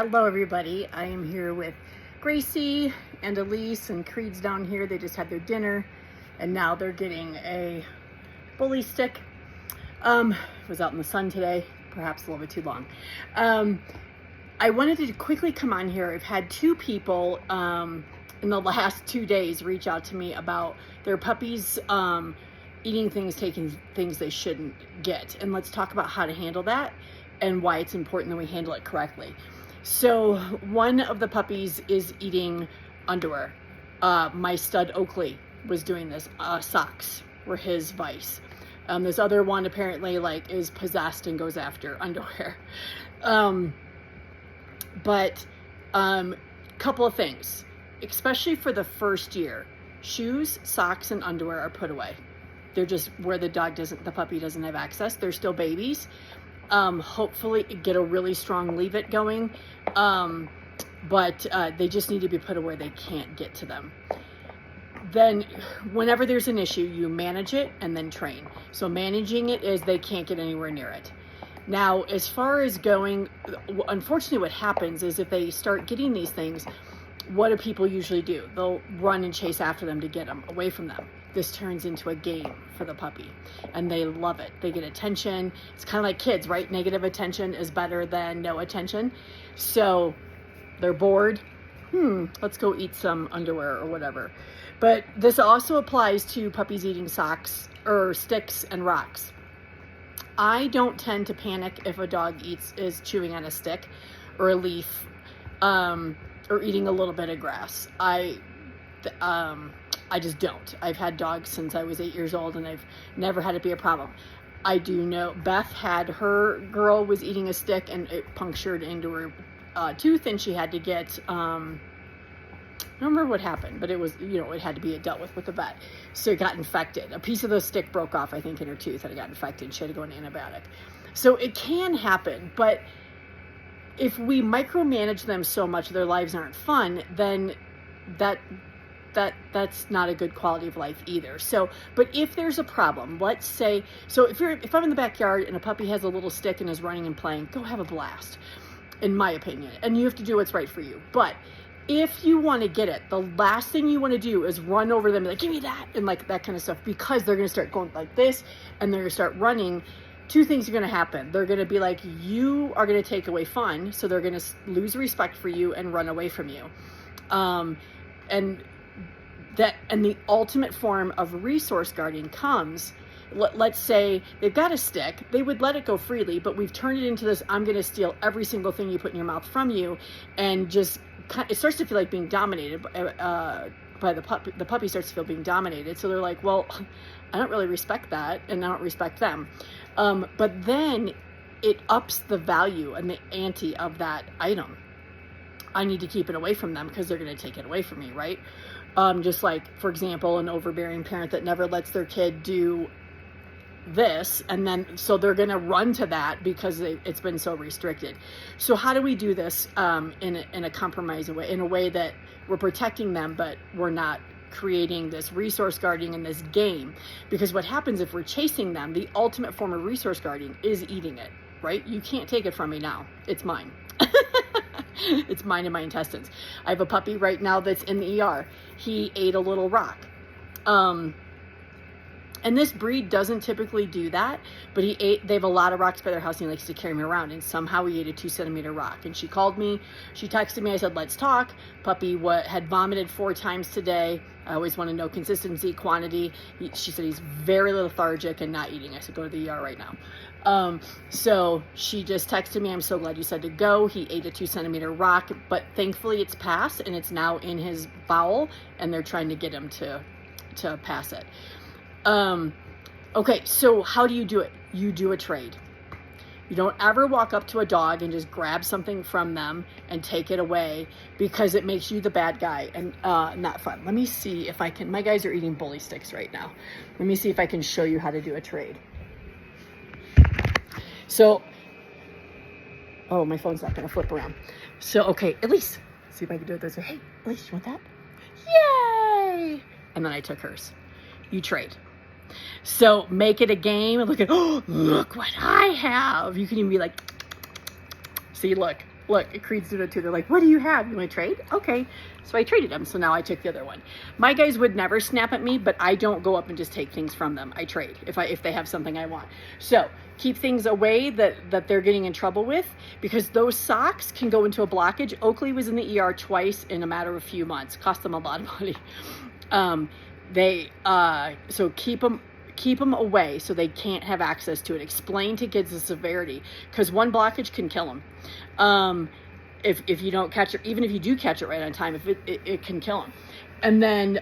Hello everybody, I am here with Gracie and Elise, and Creed's down here. They just had their dinner and now they're getting a bully stick. Was out in the sun today, perhaps a little bit too long. I wanted to quickly come on here. I've had two people in the last 2 days reach out to me about their puppies eating things, taking things they shouldn't get, and let's talk about how to handle that and why it's important that we handle it correctly. So one of the puppies is eating underwear. My stud Oakley was doing this. Socks were his vice. This other one apparently is possessed and goes after underwear. But couple of things, especially for the first year, shoes, socks, and underwear are put away. They're just where the puppy doesn't have access. They're still babies. Hopefully get a really strong leave it going. But they just need to be put away. They can't get to them. Then whenever there's an issue, you manage it and then train. So managing it is they can't get anywhere near it. Now, as far as going, unfortunately what happens is if they start getting these things, what do people usually do? They'll run and chase after them to get them away from them. This turns into a game for the puppy and they love it. They get attention. It's kind of like kids, right? Negative attention is better than no attention. So they're bored. Let's go eat some underwear or whatever. But this also applies to puppies eating socks or sticks and rocks. I don't tend to panic if a dog is chewing on a stick or a leaf, or eating a little bit of grass. I just don't. I've had dogs since I was 8 years old and I've never had it be a problem. I do know Beth had, her girl was eating a stick and it punctured into her tooth, and she had to get, I don't remember what happened, but it was, it had to be dealt with the vet. So it got infected. A piece of the stick broke off, I think, in her tooth, and it got infected. She had to go on antibiotic. So it can happen, but if we micromanage them so much their lives aren't fun, then that's not a good quality of life either. So, but if there's a problem, let's say, so if I'm in the backyard and a puppy has a little stick and is running and playing, go have a blast, in my opinion. And you have to do what's right for you. But if you want to get it, the last thing you want to do is run over them and be like, give me that, and that kind of stuff, because they're going to start going like this and they're going to start running. Two things are going to happen. They're going to be like, you are going to take away fun, so they're going to lose respect for you and run away from you. And the ultimate form of resource guarding comes, let's say they've got a stick, they would let it go freely, but we've turned it into this, I'm going to steal every single thing you put in your mouth from you, and just, it starts to feel like being dominated by the puppy. The puppy starts to feel being dominated. So they're like, well, I don't really respect that, and I don't respect them. But then it ups the value and the ante of that item. I need to keep it away from them because they're going to take it away from me, right? Just like, for example, an overbearing parent that never lets their kid do this, and then so they're going to run to that because it's been so restricted. So how do we do this in a compromising way, in a way that we're protecting them, but we're not creating this resource guarding in this game? Because what happens if we're chasing them, the ultimate form of resource guarding is eating it, right? You can't take it from me now. It's mine. It's mine and my intestines. I have a puppy right now that's in the ER. He ate a little rock. And this breed doesn't typically do that, but they have a lot of rocks by their house and he likes to carry me around, and somehow he ate a 2-centimeter rock. And she called me, she texted me, I said, let's talk. Puppy had vomited 4 times today. I always want to know consistency, quantity. She said he's very lethargic and not eating. I said, go to the ER right now. So she just texted me, I'm so glad you said to go. He ate a 2-centimeter rock, but thankfully it's passed and it's now in his bowel, and they're trying to get him to pass it. Okay, so how do you do it? You do a trade. You don't ever walk up to a dog and just grab something from them and take it away, because it makes you the bad guy and not fun. Let me see if I can, my guys are eating bully sticks right now. Let me see if I can show you how to do a trade. So, oh, my phone's not going to flip around. So, okay, Elise, see if I can do it this way. Hey, Elise, you want that? Yay! And then I took hers. You trade. So make it a game and look at, oh, look what I have. You can even be like, see, look, Look, Creed's doing it too. They're like, what do you have? You want to trade? Okay. So I traded them. So now I took the other one. My guys would never snap at me, but I don't go up and just take things from them. I trade if they have something I want. So keep things away that they're getting in trouble with, because those socks can go into a blockage. Oakley was in the ER twice in a matter of a few months. Cost them a lot of money. So keep them away so they can't have access to it. Explain to kids the severity, because one blockage can kill them. If you don't catch it, even if you do catch it right on time, if it can kill them. And then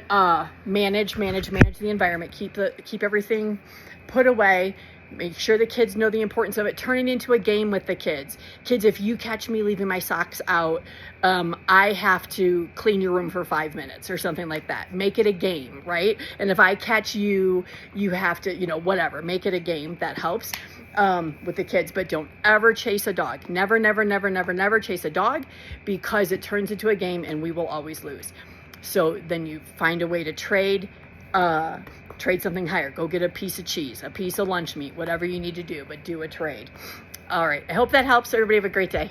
manage the environment. Keep everything put away. Make sure the kids know the importance of it. Turn it into a game with the kids. Kids, if you catch me leaving my socks out, I have to clean your room for 5 minutes or something like that. Make it a game, right? And if I catch you, you have to, whatever. Make it a game. That helps with the kids. But don't ever chase a dog. Never, never, never, never, never chase a dog, because it turns into a game and we will always lose. So then you find a way to trade something higher. Go get a piece of cheese, a piece of lunch meat, whatever you need to do, but do a trade. All right. I hope that helps. Everybody have a great day.